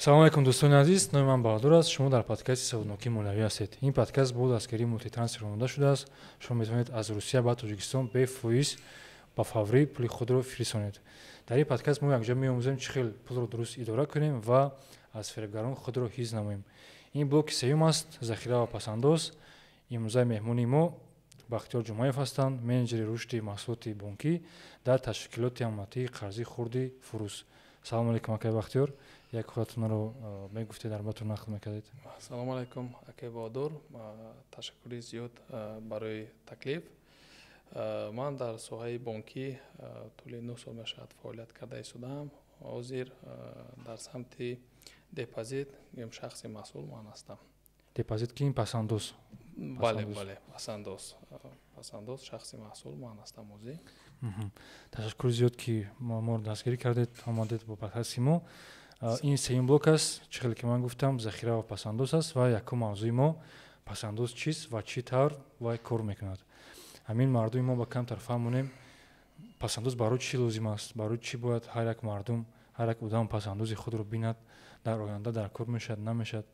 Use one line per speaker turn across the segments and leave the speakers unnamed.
салом алейкум дӯстони азиз, номи ман Баҳодур аст. Шумо дар подкасти саводнокии молиявӣ ҳастед. Ин подкаст бо дастгирии мултитрансфер омода шудааст. Шумо метавонед аз Русия ба Тоҷикистон бе фоиз ба фаврӣ пули худро фиристонед. Дар ин подкаст мо якҷо меомӯзем чӣ хел пулро дуруст идора кунем ва аз фиребгарон худро ҳифз намоем. Ин блоки сеюм аст, захира ва пасандоз. имрӯза меҳмони мо Бахтиёр Ҷумаев ҳастанд, менеҷери рушди маҳсулоти бонкӣ дар ташкилоти амонатии қарзи хурди Фурӯз. салом алейкум акай Бахтиёр, як худатонро мегуфтед, арбатро нақл мекардед.
Салом алейкум акай Баҳодур, ташаккури зиёд барои таклиф. Ман дар соҳаи бонкӣ тӯли 9 сол мешавад фаъолият карда истодаам. ҳозир дар самти депозит шахси масъул ман ҳастам.
Депозит ки ин пасандоз?
Бале, пасандоз шахси масъул ман ҳастам ҳозир.
Ташаккури зиёд ки моро дастгирӣ кардед, омадед бо подкасти мо. ин сеюм блок аст, чӣ хеле ки ман гуфтам, захира ва пасандоз аст ва якум мавзӯи мо пасандоз чист ва чӣ тавр вай кор мекунад. ҳамин мардуми мо ба камтар фаҳмонем пасандоз барои чӣ лозим аст, барои чӣ бояд ҳар як мардум, ҳар як одам пасандози худро бинад, дар оянда дар кор мешавад, намешавад.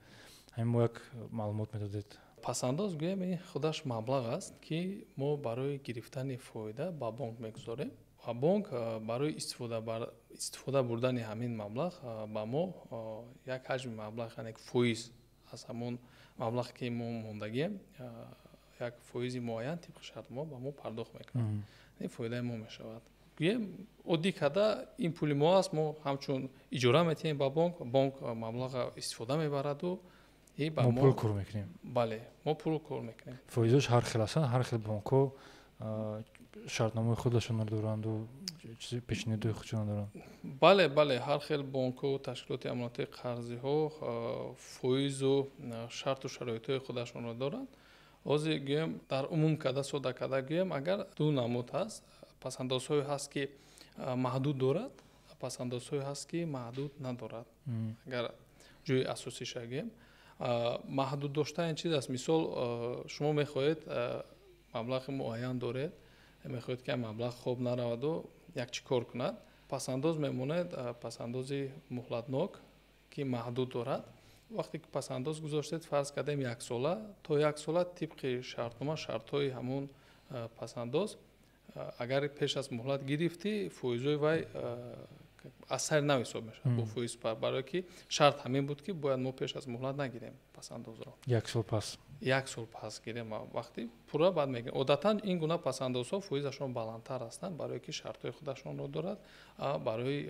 ҳамин мо як маълумот медодед.
Пасандоз гӯем ин худаш маблағ аст, ки мо барои гирифтани фоида ба бонк мегузорем. ва бонк барои истифода бурдани ҳамин маблағ ба мо як ҳаҷми маблағ, яъне фоиз аз ҳамон маблағ ки мо мондагием, як фоизи муайян тибқи шартнома ба мо пардохт мекунад. ин фоидаи мо мешавад. гӯем оддӣ карда ин пули мо аст, мо ҳамчун иҷора метиҳем ба бонк, бонк маблаға истифода мебараду
мо пул кор мекунем.
Бале, мо пул кор мекунем.
фоизаш ҳар хел аст, ҳар хел бонкҳо шартномаи худашонро доранду чизи пешниҳодҳои худшонро доранд.
Бале, ҳар хел бонкҳо, ташкилоти амонатии қарзиҳо фоизу шарту шароитҳои худашонро доранд. ҳозир гӯем дар умум карда, сода карда гӯем, агар ду намуд ҳаст, пасандозҳое ҳаст ки маҳдуд дорад, пасандозҳое ҳаст ки маҳдуд надорад. агар ҷои асосиша гӯем, маҳдуд доштан чиз аст. мисол шумо мехоҳед маблағи муайян доред, мехоҳед ки маблағ хоб нараваду як чӣ кор кунад, пасандоз мемонед, пасандози муҳлатнок ки маҳдуд дорад. вақте ки пасандоз гузоштед, фарз кардем 1 сола, то 1 сола тибқи шартнома, шартҳои ҳамон пасандоз, агар пеш аз муҳлат гирифтӣ, фоизҳои вай аз сар нав ҳисоб мешавад бо фоиз пар, барое ки шарт ҳамин буд ки бояд мо пеш аз муҳлат нагирем пасандозро.
1 сол пас.
1 сол пас гирем, вақти пурра баъд мегирем. одатан ин гуна пасандозҳо фоизашон баландтар ҳастанд, барое ки шартҳои худашонро дорад, барои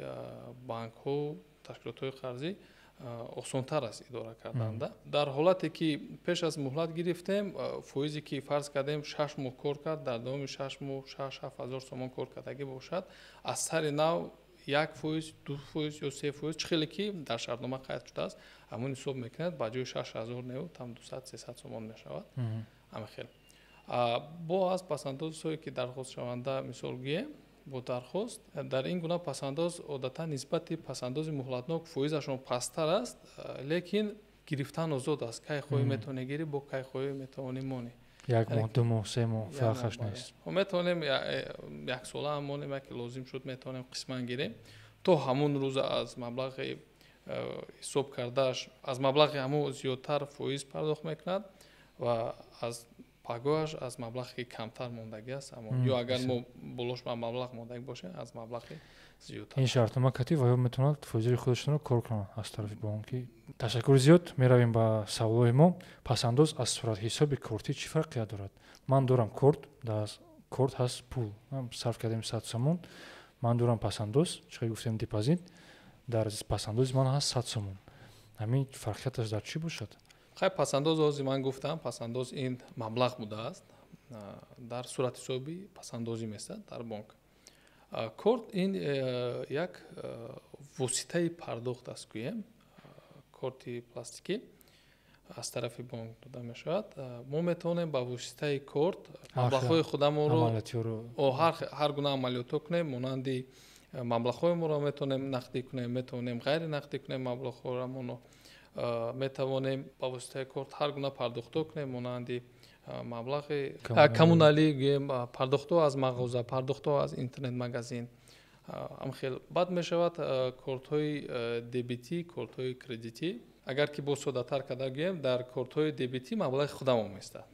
банкҳо, ташкилотҳои қарзӣ осонтар аст идора карданда. дар ҳолате ки пеш аз муҳлат гирифтем, фоизе ки фарз кардем 6 моҳ кор кард, дар давоми 6 моҳ 6-7 сомон кор кардагӣ бошад, аз сари нав 1 фоиз, 2 фоиз ё 3 фоиз, чӣ хеле ки дар шартнома қайд шудааст, ҳамон ҳисоб мекунад, ба ҷои 6000 нев там 200-300 сомон мешавад. ҳамин хел. бо аз пасандозҳое ки дархостшаванда мисол гӯем, бо дархост, дар ин гуна пасандоз одатан нисбати пасандози муҳлатнок фоизашон пасттар аст, лекин гирифтан озод аст. кай хоҳӣ метавонӣ гирӣ, бо кай хоҳӣ метавонӣ монӣ.
1 моҳ, 2 моҳ, 3 моҳ фарқаш нест.
метавонем 1 сола ҳам монем, яке лозим шуд метавонем қисман гирем, то ҳамон рӯза аз маблағи ҳисоб кардааш, аз маблағи ҳамон зиёдтар фоиз пардохт мекунад ва аз пагоҳаш аз маблағе ки камтар мондагӣ аст, ё агар мо болош ба маблағ мондагӣ бошем, аз маблағи зиёдтар.
ин шартнома катӣ ва ё метавонад фоизаи худашонро кор кунанд аз тарафи бонкӣ. ташаккури зиёд. меравем ба саволҳои мо. пасандоз аз суратҳисоби кортӣ чӣ фарқият дорад? ман дорам корт, дар корт ҳаст пул, сарф кардем 100 сомон, ман дорам пасандоз, чӣ хел гуфтем депозит, дар пасандози ман ҳаст 100 сомон. ҳамин фарқияташ дар чӣ бошад?
хай пасандоз ҳозир ман гуфтам, пасандоз ин маблағ будааст, дар суратҳисоби пасандозӣ меистад дар бонк. корт ин як воситаи пардохт аст гӯем, корти пластикӣ аз тарафи бонк дода мешавад. мо метавонем ба воситаи корт маблағҳои худамонро, ҳар гуна амалиётҳо кунем, монанди маблағҳои моро метавонем нақдӣ кунем, метавонем ғайри нақдӣ кунем маблағҳоямонро, метавонем ба воситаи корт ҳар гуна пардохтҳо кунем, монанди маблағи коммуналӣ, пардохтҳо аз мағоза, пардохтҳо аз интернет магазин, ам хел бад мешавад кортҳои дебитӣ, кортҳои кредитӣ. Агар ки бо содатар карда гӯем, дар кортҳои дебитӣ маблағи худамон меистад.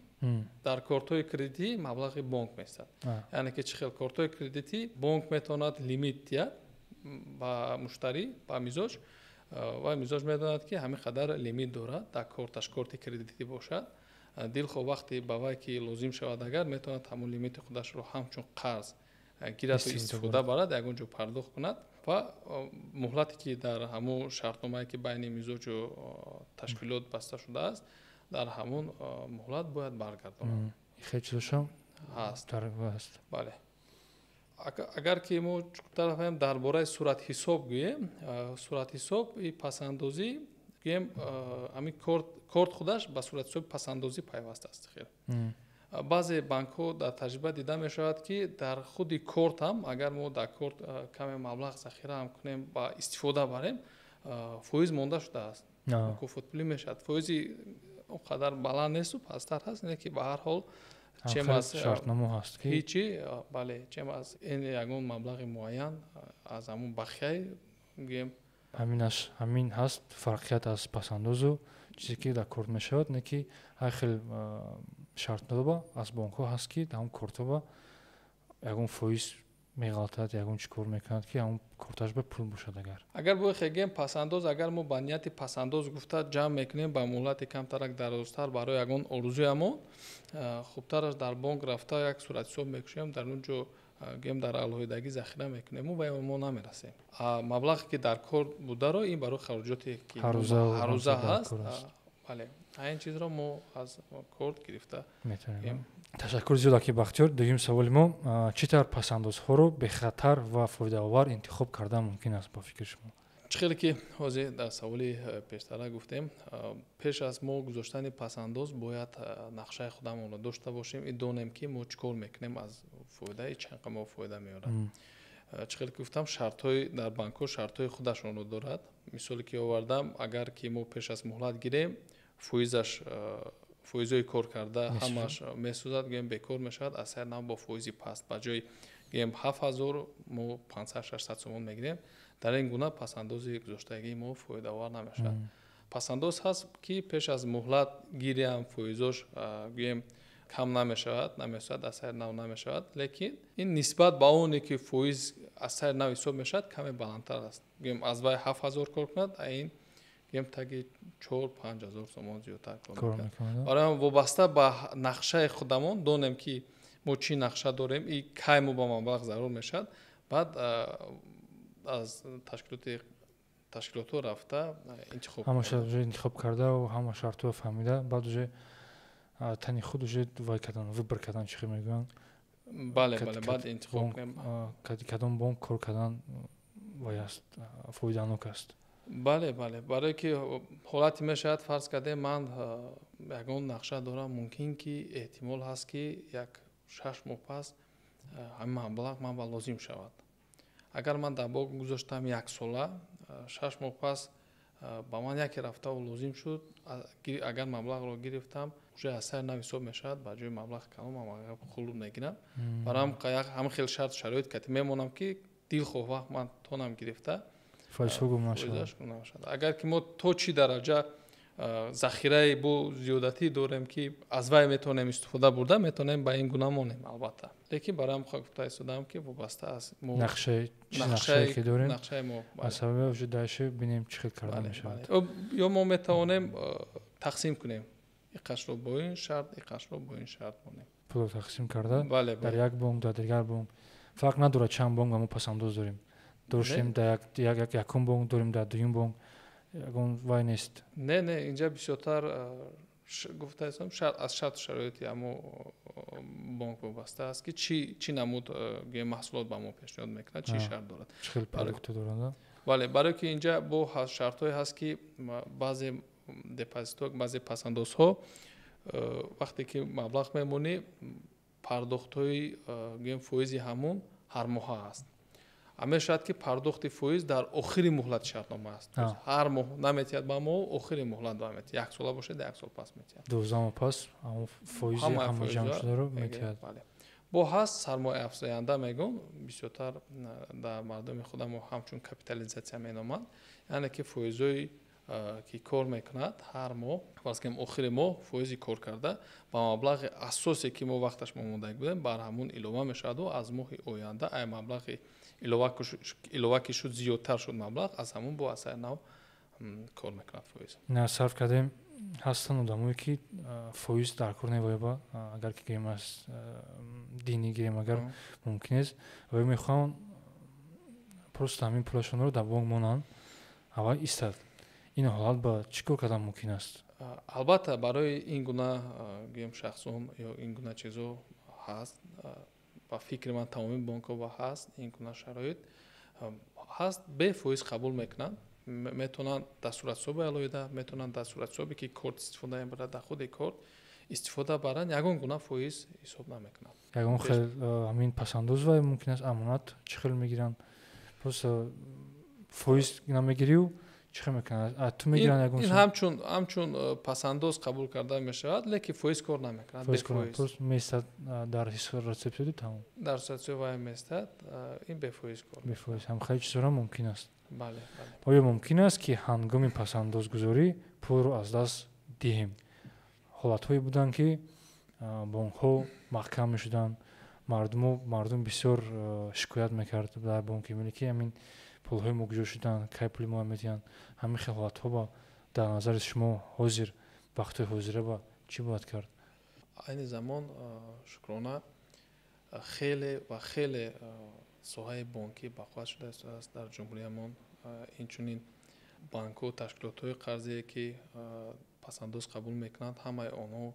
дар кортҳои кредитӣ маблағи бонк меистад. яъне ки чӣ хел кортҳои кредитӣ бонк метавонад лимит диҳад ба муштарӣ, ба мизоҷ, ва мизоҷ медонад ки ҳамин қадар лимит дорад дар корташ, корти кредитӣ бошад. дилхоҳ вақте ба вай ки лозим шавад агар метавонад ҳамон лимити худашро ҳамчун қарз гирад ва истифода барад, ягон ҷо пардохт кунад ва муҳлате ки дар ҳамон шартномае ки байни мизоҷу ташкилот баста шудааст, дар ҳамон муҳлат бояд баргардонад.
хечилошам
ҳаст.
ҳаст.
бале. агар ки мо тарафем дар бораи суратҳисоб гӯем, суратҳисоб и пасандозӣ гӯем, ҳамин корт худаш ба суратҳисоби пасандозӣ пайваст аст. хел баъзе банкҳо дар таҷриба дида мешавад ки дар худи корт ҳам агар мо дар корт каме маблағ захира ҳам кунем ба истифода барем, фоиз монда шудааст. мукофотпулӣ мешавад. фоизи он қадар баланд несту, пастар ҳаст, не ки ба ҳар ҳол чем аз
шартнома ҳаст ки
ҳичи, бале, чем аз ин ягон маблағи муайян аз ҳамон бахияи гӯем
ҳамин ҳаст фарқият аз пасандозу чизе ки дар корт мешавад, не ки ҳар хел шартнома аз бонкҳо ҳаст ки дар ҳамон кортҳо ягон фоиз меғалтад, ягон чӣ кор мекунад ки ҳамон корташ ба пул бошад. Агар
боихегем пасандоз, агар мо ба нияти пасандоз гуфта ҷамъ мекунем ба муҳлати камтарак дарозтар барои ягон орзуямон, хубтараш дар бонк рафта як суратҳисоб мекушем, дар он ҷо гем дар алоҳидагӣ захира мекунем, ва мо намерасем. Маблағе ки дар корт бударо ин барои хароҷоте ки ҳаррӯза ҳаст. бале, ин чизро мо аз корт гирифта
метавонем. ташаккур зиёд аки Бахтиёр. дуюм саволи мо, чӣ тавр пасандозҳоро бехатар ва фоидаовар интихоб кардан мумкин аст ба фикри шумо?
чӣ хеле ки ҳозир дар саволи пештара гуфтем, пеш аз мо гузоштани пасандоз бояд нақшаи худамонро дошта бошем и донем ки мо чӣ кор мекунем аз фоида и чанд қамо фоида меорад. чӣ хеле ки гуфтам, шартҳои дар банкҳо шартҳои худашонро дорад. мисоле ки овардам, агар ки мо пеш аз муҳлат гирем, фоизои кор карда ҳамаш месӯзад, гӯем бекор мешавад, аз сар нав бо фоизи паст, ба ҷои гӯем 7000 мо 500-600 сомон мегирем. дар ин гуна пасандози гузоштагии мо фоидаовар намешавад. пасандоз ҳаст ки пеш аз муҳлат гириам фоизош гӯем кам намешавад, аз сар нав намешавад, лекин ин нисбат ба оне ки фоиз аз сар нав ҳисоб мешавад каме баландтар аст. гӯем аз вай 7000 кор кунад, ин гӯем таги 4-5 сомон зиёдтар кор мекунад. барои ҳам вобаста ба нақшаи худамон донем ки мо чӣ нақша дорем, и кай мо ба маблағ зарур мешавад, баъд аз ташкилотҳо рафта интихоб
карда ва ҳама шартҳоро фаҳмида, баъд уже тани худ уже вай кардан, выбор кардан, чӣ мегӯянд?
бале, баъд интихоб
кадом бонк кор кардан вай аст фоиданок аст.
бале, барое ки ҳолате мешавад, фарз кардем ман ягон нақша дорам, мумкин ки эҳтимол ҳаст ки як 6 моҳ пас ҳамин маблағ ман ба лозим шавад. агар ман дар бонк гузоштам 1 сола, 6 моҳ пас ба ман яке рафта лозим шуд, агар маблағро гирифтам, уже аз сар нав ҳисоб мешавад, ба ҷои маблағ калон маблағ хулд мегирам. барам ҳамин хел шарт шароит кати мемонам ки дилхоҳ вақт ман тонам гирифта
фоизҳо гум нашавад.
агар ки мо то чӣ дараҷа захираи бо зиёдатӣ дорем ки аз вай метавонем истифода бурда, метавонем ба ин гуна монем. албатта, лекин барам гуфта истодам ки вобаста аз мо
нақшае ки дорем,
нақшаи мо
аз сабаби уже дайше бинем чӣ хел карда мешавад.
ё мо метавонем тақсим кунем, иқашро бо ин шарт, иқашро бо ин шарт монем,
пулро тақсим карда дар як бонк, дар дигар бонк. фарқ надорад чанд бонк ма мо пасандоз дорем. доштем дар якум бонк, дорем дар дуюм бонк, ягон вай нест.
не, инҷа бисёртар гуфта ҳастам, аз шарту шароити ҳамо бонк вобаста аст ки чӣ намуд маҳсулот ба мо пешниҳод мекунад, чӣ шарт дорад.
чӣ хел продукт дорад?
бале, барое ки инҷа бо шартҳое ҳаст ки баъзе депозитҳо, баъзе пасандозҳо вақте ки маблағ мемонӣ, пардохтҳои фоизи ҳамон ҳармоҳа аст. мешавад ки пардохти фоиз дар охири муҳлати шартнома аст. ҳар моҳ наметиҳад ба мо, охири муҳлат ба метиҳад. 1 сола бошад, 1 сол пас метиҳад.
12 моҳ пас фоизи ҳама ҷамъ шударо метиҳад.
бо ҳаст сармояафзоянда мегӯм бисёртар дар мардуми худам ҳамчун капитализатсия меномад, яъне ки фоизҳои ки кор мекунад ҳар моҳ фарз кунем охири моҳ фоизи кор карда ба маблағи асосе ки мо вақташ мондаги будем бар ҳамун илова мешаваду аз моҳи оянда ай маблағи илова ки шуд зиёдтар шуд маблағ аз ҳамун бо асари нав кор мекунад фоиз.
Не сарф кардем ҳастан одамое ки фоиз дар кор мевояба агар ки гирем аз динӣ гирем агар мумкин аст ва мехоҳам просто ҳамин пулашонро дар бонк монанд аввал истад. ин ҳолат ба чӣ кор кардан мумкин аст?
Албатта барои ин гуна гӯем шахсон ё ин гуна чизо ҳаст, ба фикри ман тамоми бонкҳо ба ҳаст ин гуна шароит ҳаст, бе фоиз қабул мекунанд, метавонанд дар суратҳисоби алоҳида, метавонанд дар суратҳисоби ки корт истифода мебарад дар худи корт истифода баранд, ягон гуна фоиз ҳисоб намекунанд.
Ягон хел ҳамин пасандоз ва мумкин аст амонат чӣ хел мегиранд? Просто фоиз намегирию чӣ хел мекунанд? Ту мегиранд ягон
ин ҳамчун пасандоз қабул карда мешавад, лекин фоиз кор намекунад. Бе фоиз
просто меистад дар рецепсияду тамом.
Дар рецепсия вай меистад, ин бе фоиз кор.
Бе фоиз ҳам хеле чизора мумкин аст.
Бале.
оё мумкин аст ки ҳангоми пасандозгузорӣ пулро аз даст диҳем? ҳолатҳое буданд ки бонкҳо маҳкам мешуданд, мардум бисёр шикоят мекард дар бонки миллӣ ки ҳамин пулҳои мо гузор шуданд, кай пули мо метиҳанд. ҳамин хел ҳолатҳо ба дар назари шумо ҳозир вақтҳои ҳозира ба чӣ бояд кард?
Айни замон шукрона хеле ва хеле соҳаи бонкӣ бақувват шудааст дар ҷумҳуриямон. Инчунин банкҳо, ташкилотҳои қарзие ки пасандоз қабул мекунанд, ҳамаи онҳо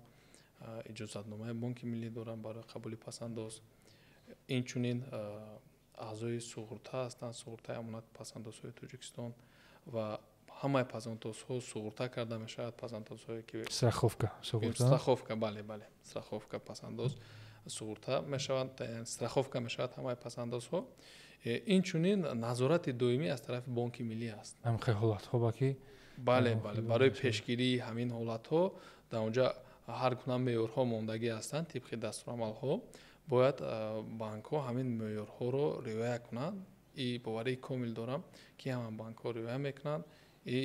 иҷозатномаи бонки миллӣ доранд барои қабули пасандоз. Инчунин аъзои суғурта ҳастанд, суғуртаи амонати пасандозҳои Тоҷикистон ва ҳамаи пасандозҳо суғурта карда мешавад, пасандозҳое ки страховка, бале, страховка пасандоз суғурта мешаванд, страховка мешавад ҳамаи пасандозҳо. Инчунин назорати доимӣ аз тарафи бонки миллӣ аст.
ҳам хел ҳолатҳо ба ки
бале барои пешгирии ҳамин ҳолатҳо дар онҷа ҳар гуна меъёрҳо мондагӣ ҳастанд. тибқи дастурамалҳо бояд банкҳо ҳамин меъёрҳоро риоя кунанд. И боварии комил дорам ки ҳама банкҳо риоя мекунанд. И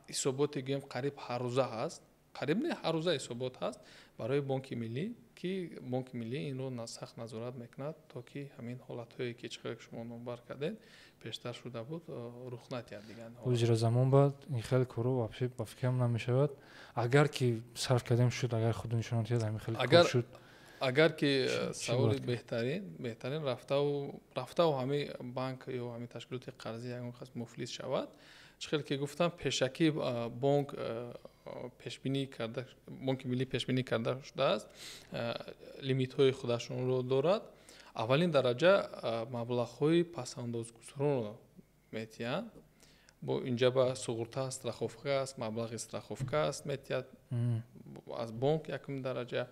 ҳисоботи гӯем қариб ҳаррӯза ҳаст, қариб не ҳаррӯза ҳисобот ҳаст барои бонки миллӣ ки бонки миллӣ инро сахт назорат мекунад, то ки ҳамин ҳолатҳое ки чӣ хеле шумо номбар кардед пештар шуда буд рух надиҳад дигар.
ҳозира замон баъд ин хеле корҳо ба фикрам намешавад. Агар ки сарф кардем шуд, агар худ нишонат диҳад ҳамин хеле кор шуд.
Агар ки саволи беҳтарин рафтаву ҳамин банк ё ҳамин ташкилоти қарзӣ ягон қасм муфлис шавад, чӣ хеле ки гуфтам пешакӣ бонк пешбинӣ карда, бонки миллӣ пешбинӣ карда шудааст, лимитҳои худашонро дорад. Аввалин дараҷа маблағҳои пасандозгузоронро метиҳанд. Бо инҷа ба суғурта страховка аст, маблағи страховка аст метиҳад аз бонк. Якумин дараҷа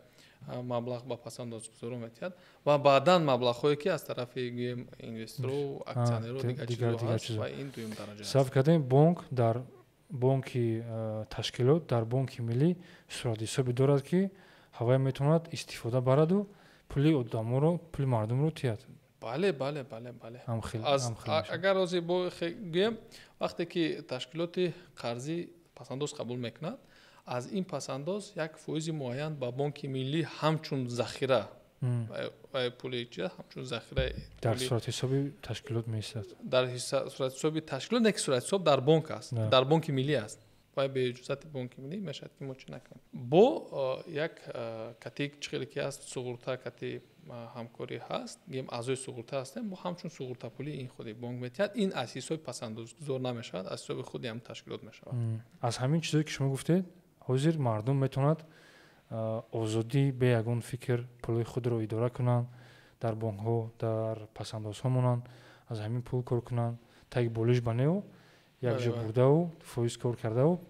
маблағ ба пасандозгузорон метиҳад ва баъдан маблағҳое ки аз тарафи гӯем инвестору аксионеру дигар чизо ҳаст ва ин дуюм дараҷа аст.
сарф кардем бонк дар бонки ташкилот дар бонки миллӣ суратҳисоби дорад ки ҳавай метавонад истифода бараду пули одаморо, пули мардумро тиҳад.
бале агар рози бо гӯем вақте ки ташкилоти қарзӣ пасандоз қабул мекунад, аз ин пасандоз як фоизи муайян ба бонки миллӣ ҳамчун захира пули ҳамчун захира
дар суратҳисоби ташкилот меистад. Дар
суратҳисоби ташкилот не ки суратҳисоб дар бонк аст, дар бонки миллӣ аст. вай бе иҷозати бонки миллӣ мешавад ки мо чӣ накунем. Бо як кати чӣ хеле ки аст суғурта кати ҳамкорӣ ҳаст, гӯем аъзои суғурта ҳастем, бо ҳамчун суғуртапулӣ ин худи бонк метиҳад. Ин аз ҳисоби пасандозгузор намешавад, аз ҳисоби худи ҳам ташкилот мешавад.
Аз ҳамин чизое ки шумо гуфтед, ҳозир мардум метавонад озодӣ бе ягон фикр пулҳои худро идора кунанд, дар бонкҳо, дар пасандозҳо монанд, аз ҳамин пул кор кунанд, таги болиш ба нео як ҷо бурдаву фоиз кор кардаву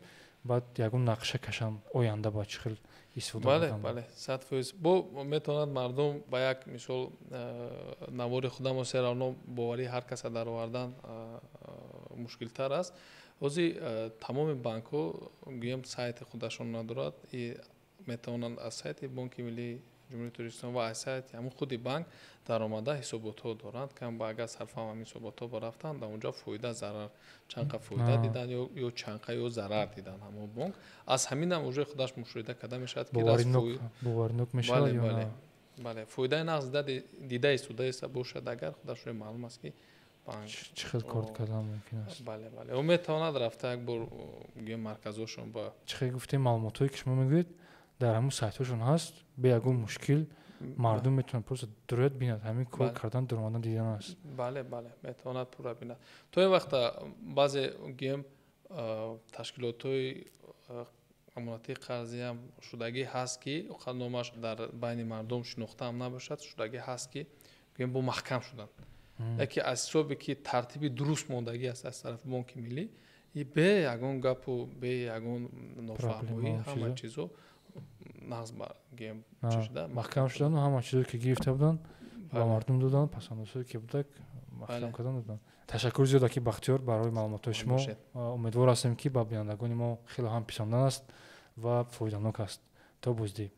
баъд ягон нақша кашанд оянда ба чӣ хел истифода кунанд.
Бале 100%. Бо метавонад мардум ба як мисол навори худамо серавно боварии ҳар каса дар овардан мушкилтар аст. ҳозир тамоми банкҳо гӯем сайти худашон надорад, метавонанд аз сайти бонки миллӣ ҷумҳурии Тоҷикистон ва аксарияти ҳамун худи банк даромада ҳисоботҳо доранд ки агар сарфаҳм ҳамин ҳисоботҳо рафтанд дар онҷо фоида зарар чанқа фоида дидан ё чанқа ё зарар дидан ҳамон банк аз ҳаминам уже худаш мушоҳида карда мешавад ки
боваринок мешавад ё на
бале фоидаи нағз дида истодаеса бошад агар худаш маълум аст ки банк
чӣ хел кор кардан мумкин аст.
бале ӯ метавонад рафта як бор гӯё марказошон ба
чӣ хел гуфтем маълумотое ки шумо мегӯед дар ҳамун сайтҳошон ҳаст бе ягон мушкил мардум метавонад просто дуроят бинад ҳамин кор кардан даромадан дидан аст.
бале метавонад пурра бинад то ин вақта баъзе гӯем ташкилотҳои амонатии қарзиям шудагӣ ҳаст ки номаш дар байни мардум шинохта ҳам набошад шудагӣ ҳаст ки гӯем бо маҳкам шуданд яке аз ҳисобе ки тартиби дуруст мондагӣ аст аз тарафи Бонки Миллӣ и бе ягон гапу бе ягон нофаҳмоӣ ҳама чизо нағз ба гӯем чӣ шуда
маҳкам шудану ҳама чизое ки гирифта буданд ба мардум доданд пасандозҳое ки будак маҳкам кардан доданд. Ташаккури зиёд аки Бахтиёр барои маълумотҳои шумо. Умедвор ҳастем ки ба бинандагони мо хеле ҳам писандан аст ва фоиданок аст. То буздӣ.